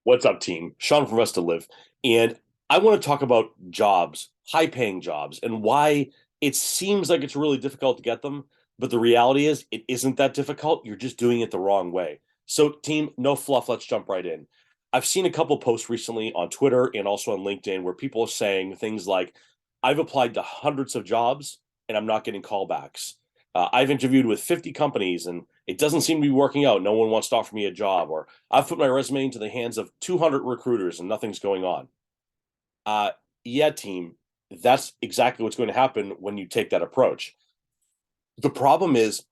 What's up, team? Sean from Rest to Live. And I want to talk about jobs, high paying jobs, and why it seems like it's really difficult to get them. But the reality is, it isn't that difficult. You're just doing it the wrong way. So, team, no fluff. Let's jump right in. I've seen a couple posts recently on Twitter and also on LinkedIn where people are saying things like, I've applied to hundreds of jobs and I'm not getting callbacks. I've interviewed with 50 companies and it doesn't seem to be working out. No one wants to offer me a job, or I've put my resume into the hands of 200 recruiters and nothing's going on. Uh, yeah, team, that's exactly what's going to happen when you take that approach. The problem is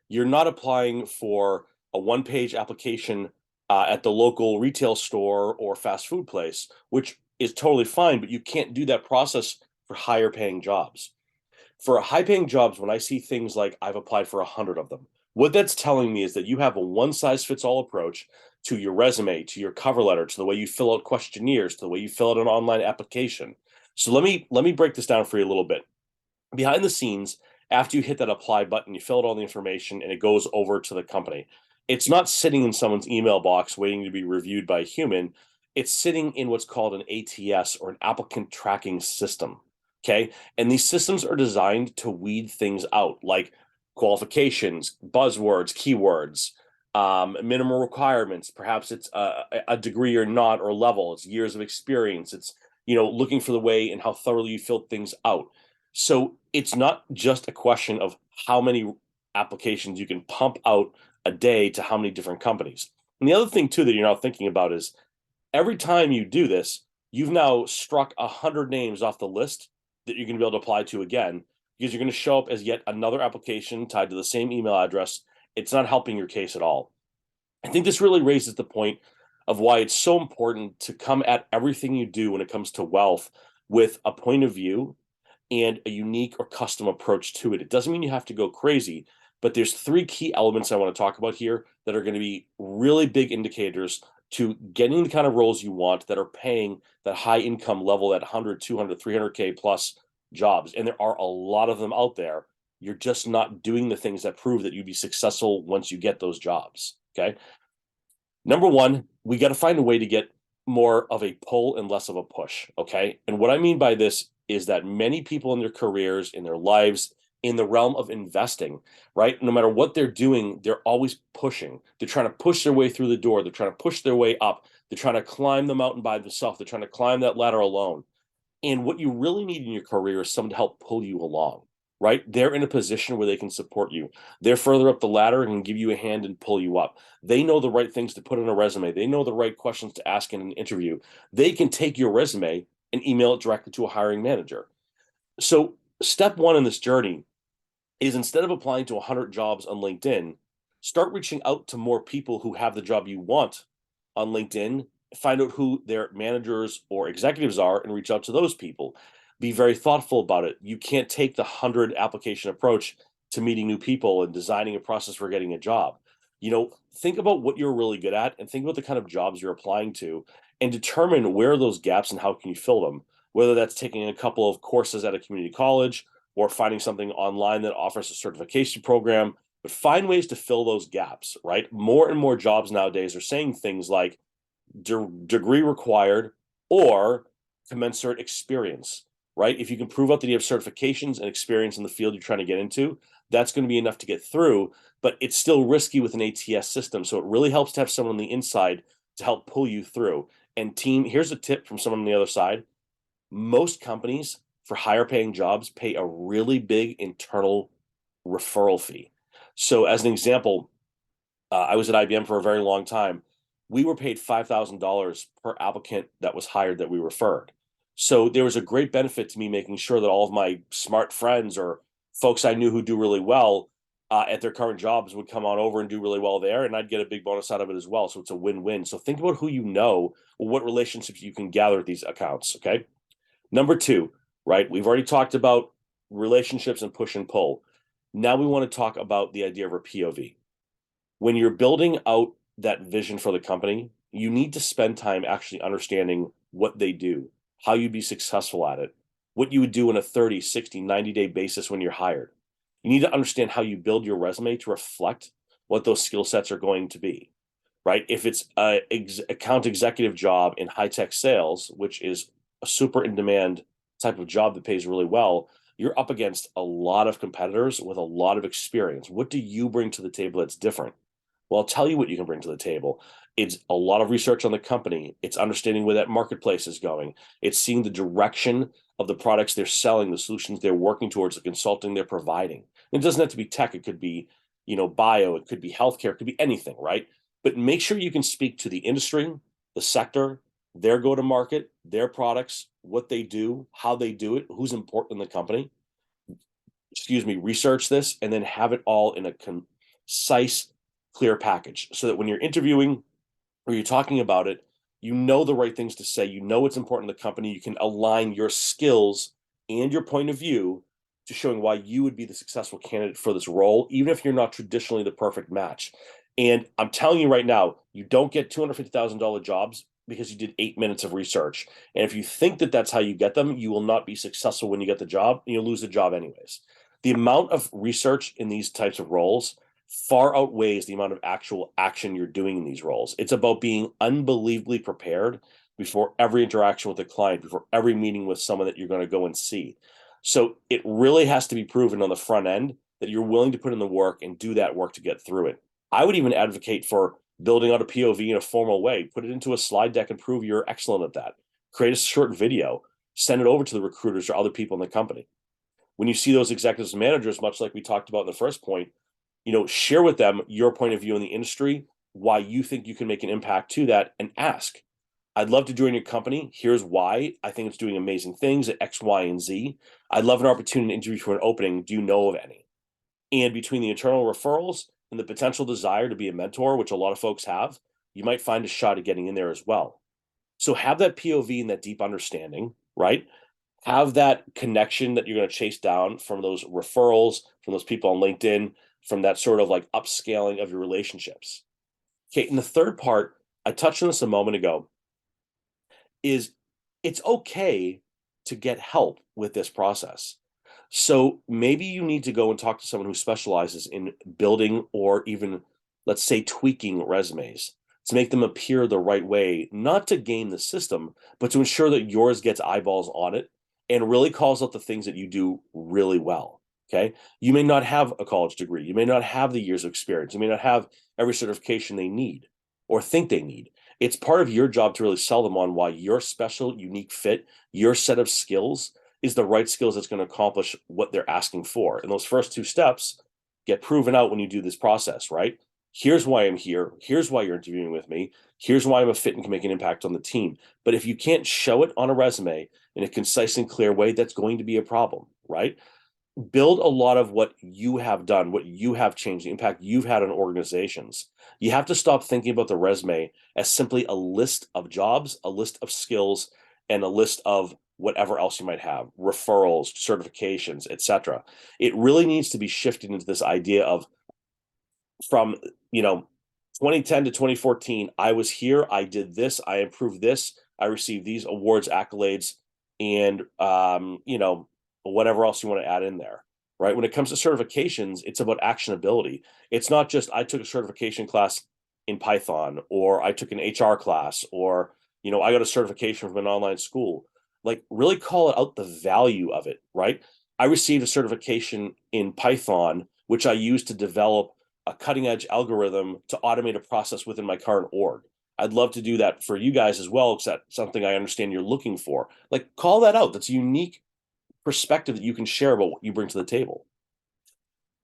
you're not applying for a one-page application at the local retail store or fast food place, which is totally fine, but you can't do that process for higher paying jobs. For high paying jobs, when I see things like I've applied for 100 of them, what that's telling me is that you have a one size fits all approach to your resume, to your cover letter, to the way you fill out questionnaires, to the way you fill out an online application. So let me break this down for you a little bit. Behind the scenes, after you hit that apply button, you fill out all the information and it goes over to the company. It's not sitting in someone's email box waiting to be reviewed by a human. It's sitting in what's called an ATS, or an applicant tracking system. Okay. And these systems are designed to weed things out like qualifications, buzzwords, keywords, minimum requirements. Perhaps it's a degree or not, or level. It's years of experience. It's, looking for the way and how thoroughly you filled things out. So it's not just a question of how many applications you can pump out a day to how many different companies. And the other thing too that you're not thinking about is every time you do this, you've now struck 100 names off the list that you're going to be able to apply to again, because you're going to show up as yet another application tied to the same email address. It's not helping your case at all. I think this really raises the point of why it's so important to come at everything you do when it comes to wealth with a point of view and a unique or custom approach to it. It doesn't mean you have to go crazy, but there's three key elements I want to talk about here that are going to be really big indicators to getting the kind of roles you want that are paying that high income level, that 100, 200, 300K plus jobs. And there are a lot of them out there. You're just not doing the things that prove that you'd be successful once you get those jobs. Okay. Number one, we got to find a way to get more of a pull and less of a push. Okay. And what I mean by this is that many people in their careers, in their lives, in the realm of investing, right? No matter what they're doing, they're always pushing. They're trying to push their way through the door. They're trying to push their way up. They're trying to climb the mountain by themselves. They're trying to climb that ladder alone. And what you really need in your career is someone to help pull you along, right? They're in a position where they can support you. They're further up the ladder and can give you a hand and pull you up. They know the right things to put in a resume. They know the right questions to ask in an interview. They can take your resume and email it directly to a hiring manager. So, step one in this journey is, instead of applying to 100 jobs on LinkedIn, start reaching out to more people who have the job you want on LinkedIn, find out who their managers or executives are, and reach out to those people. Be very thoughtful about it. You can't take the 100 application approach to meeting new people and designing a process for getting a job. Think about what you're really good at and think about the kind of jobs you're applying to, and determine where are those gaps and how can you fill them. Whether that's taking a couple of courses at a community college or finding something online that offers a certification program, but find ways to fill those gaps, right? More and more jobs nowadays are saying things like degree required or commensurate experience, right? If you can prove out that you have certifications and experience in the field you're trying to get into, that's going to be enough to get through, but it's still risky with an ATS system. So it really helps to have someone on the inside to help pull you through. And team, here's a tip from someone on the other side. Most companies for higher paying jobs pay a really big internal referral fee. So as an example, I was at IBM for a very long time. We were paid $5,000 per applicant that was hired that we referred. So there was a great benefit to me making sure that all of my smart friends or folks I knew who do really well at their current jobs would come on over and do really well there, and I'd get a big bonus out of it as well. So it's a win-win. So think about who you know, or what relationships you can gather at these accounts. Okay. Number two, right? We've already talked about relationships and push and pull. Now we want to talk about the idea of a POV. When you're building out that vision for the company, you need to spend time actually understanding what they do, how you'd be successful at it, what you would do on a 30, 60, 90-day basis when you're hired. You need to understand how you build your resume to reflect what those skill sets are going to be. right? If it's a account executive job in high-tech sales, which is a super in-demand type of job that pays really well, you're up against a lot of competitors with a lot of experience. What do you bring to the table that's different? Well, I'll tell you what you can bring to the table. It's a lot of research on the company. It's understanding where that marketplace is going. It's seeing the direction of the products they're selling, the solutions they're working towards, the consulting they're providing. And it doesn't have to be tech. It could be, bio. It could be healthcare. It could be anything, right? But make sure you can speak to the industry, the sector, their go-to-market, their products, what they do, how they do it, who's important in the company. Research this, and then have it all in a concise, clear package so that when you're interviewing or you're talking about it, you know the right things to say, you know what's important to the company, you can align your skills and your point of view to showing why you would be the successful candidate for this role, even if you're not traditionally the perfect match. And I'm telling you right now, you don't get $250,000 jobs because you did 8 minutes of research. And if you think that that's how you get them, you will not be successful when you get the job, and you'll lose the job anyways. The amount of research in these types of roles far outweighs the amount of actual action you're doing in these roles. It's about being unbelievably prepared before every interaction with a client, before every meeting with someone that you're going to go and see. So it really has to be proven on the front end that you're willing to put in the work and do that work to get through it. I would even advocate for building out a POV in a formal way. Put it into a slide deck and prove you're excellent at that. Create a short video, send it over to the recruiters or other people in the company. When you see those executives and managers, much like we talked about in the first point, share with them your point of view in the industry, why you think you can make an impact to that, and ask, I'd love to join your company. Here's why. I think it's doing amazing things at X, Y, and Z. I'd love an opportunity to interview for an opening. Do you know of any? And between the internal referrals and the potential desire to be a mentor, which a lot of folks have, you might find a shot at getting in there as well. So have that POV and that deep understanding, right? Have that connection that you're going to chase down from those referrals, from those people on LinkedIn, from that sort of like upscaling of your relationships. Okay, and the third part, I touched on this a moment ago, is it's okay to get help with this process. So maybe you need to go and talk to someone who specializes in building or even, let's say, tweaking resumes to make them appear the right way, not to game the system, but to ensure that yours gets eyeballs on it and really calls out the things that you do really well. Okay. You may not have a college degree. You may not have the years of experience. You may not have every certification they need or think they need. It's part of your job to really sell them on why your special, unique fit, your set of skills is the right skills that's going to accomplish what they're asking for. And those first two steps get proven out when you do this process, right? Here's why I'm here. Here's why you're interviewing with me. Here's why I'm a fit and can make an impact on the team. But if you can't show it on a resume in a concise and clear way, that's going to be a problem, right? Build a lot of what you have done, what you have changed, the impact you've had on organizations. You have to stop thinking about the resume as simply a list of jobs, a list of skills, and a list of whatever else you might have, referrals, certifications, etc. It really needs to be shifted into this idea of from, 2010 to 2014, I was here, I did this, I improved this, I received these awards, accolades, and whatever else you want to add in there, right? When it comes to certifications, it's about actionability. It's not just I took a certification class in Python, or I took an HR class, or I got a certification from an online school. Like, really call it out the value of it, right? I received a certification in Python, which I used to develop a cutting edge algorithm to automate a process within my current org. I'd love to do that for you guys as well, because that's something I understand you're looking for. Like, call that out. That's a unique perspective that you can share about what you bring to the table.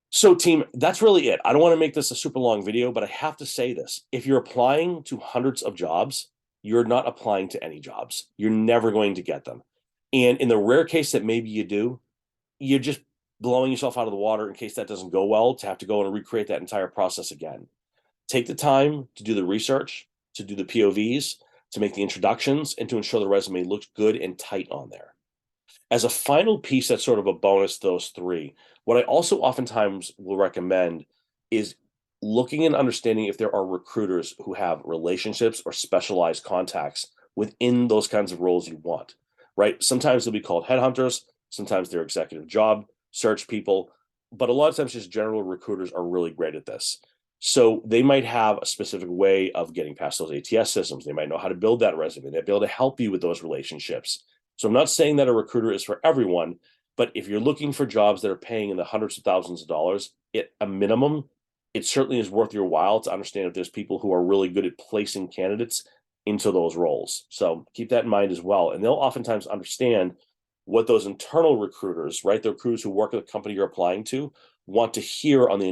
So, team, that's really it. I don't want to make this a super long video, but I have to say this. If you're applying to hundreds of jobs, you're not applying to any jobs. You're never going to get them. And in the rare case that maybe you do, you're just blowing yourself out of the water in case that doesn't go well, to have to go and recreate that entire process again. Take the time to do the research, to do the POVs, to make the introductions, and to ensure the resume looks good and tight on there. As a final piece that's sort of a bonus to those three, what I also oftentimes will recommend is looking and understanding if there are recruiters who have relationships or specialized contacts within those kinds of roles you want, right? Sometimes they'll be called headhunters, sometimes they're executive job search people, but a lot of times just general recruiters are really great at this. So they might have a specific way of getting past those ATS systems. They might know how to build that resume. They'll be able to help you with those relationships. So I'm not saying that a recruiter is for everyone, but if you're looking for jobs that are paying in the hundreds of thousands of dollars, at a minimum, it certainly is worth your while to understand if there's people who are really good at placing candidates into those roles. So keep that in mind as well. And they'll oftentimes understand what those internal recruiters, right, the recruiters who work at the company you're applying to, want to hear on the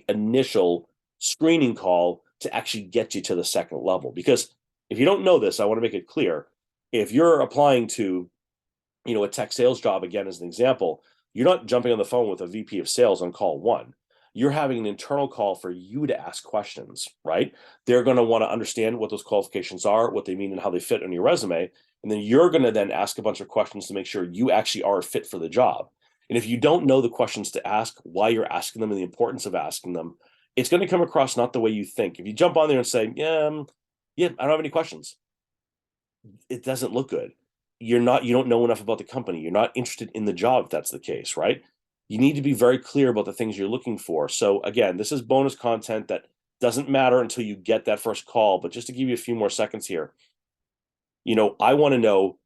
initial screening call to actually get you to the second level. Because if you don't know this, I want to make it clear. If you're applying to, a tech sales job, again, as an example, you're not jumping on the phone with a VP of sales on call one. You're having an internal call for you to ask questions, right? They're going to want to understand what those qualifications are, what they mean, and how they fit on your resume. And then you're going to then ask a bunch of questions to make sure you actually are a fit for the job. And if you don't know the questions to ask, why you're asking them, and the importance of asking them, it's going to come across not the way you think. If you jump on there and say, yeah, I don't have any questions, it doesn't look good. You don't know enough about the company. You're not interested in the job if that's the case, right? You need to be very clear about the things you're looking for. So again, this is bonus content that doesn't matter until you get that first call. But just to give you a few more seconds here, I want to know,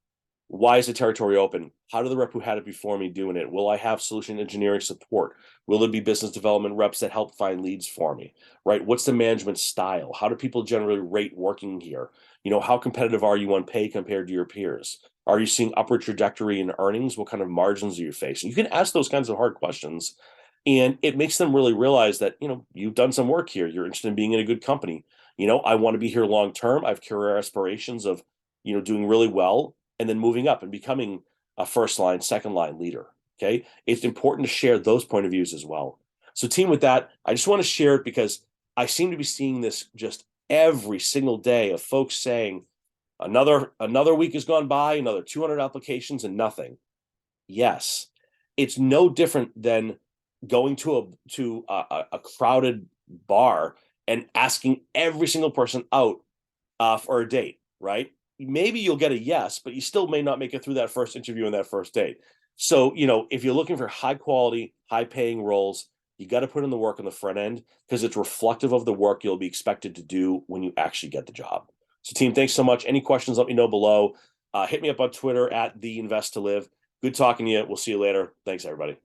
why is the territory open? How do the rep who had it before me doing it? Will I have solution engineering support? Will there be business development reps that help find leads for me? Right? What's the management style? How do people generally rate working here? How competitive are you on pay compared to your peers? Are you seeing upward trajectory in earnings? What kind of margins are you facing? You can ask those kinds of hard questions, and it makes them really realize that, you've done some work here. You're interested in being in a good company. I want to be here long term. I have career aspirations of, doing really well and then moving up and becoming a first line, second line leader. Okay. It's important to share those point of views as well. So, team, with that, I just want to share it because I seem to be seeing this just every single day of folks saying, another week has gone by, another 200 applications and nothing. Yes, it's no different than going to a crowded bar and asking every single person out for a date, right? Maybe you'll get a yes, but you still may not make it through that first interview and that first date. So, if you're looking for high quality, high paying roles, you got to put in the work on the front end because it's reflective of the work you'll be expected to do when you actually get the job. So, team, thanks so much. Any questions, let me know below. Hit me up on Twitter at @theinvesttolive. Good talking to you. We'll see you later. Thanks, everybody.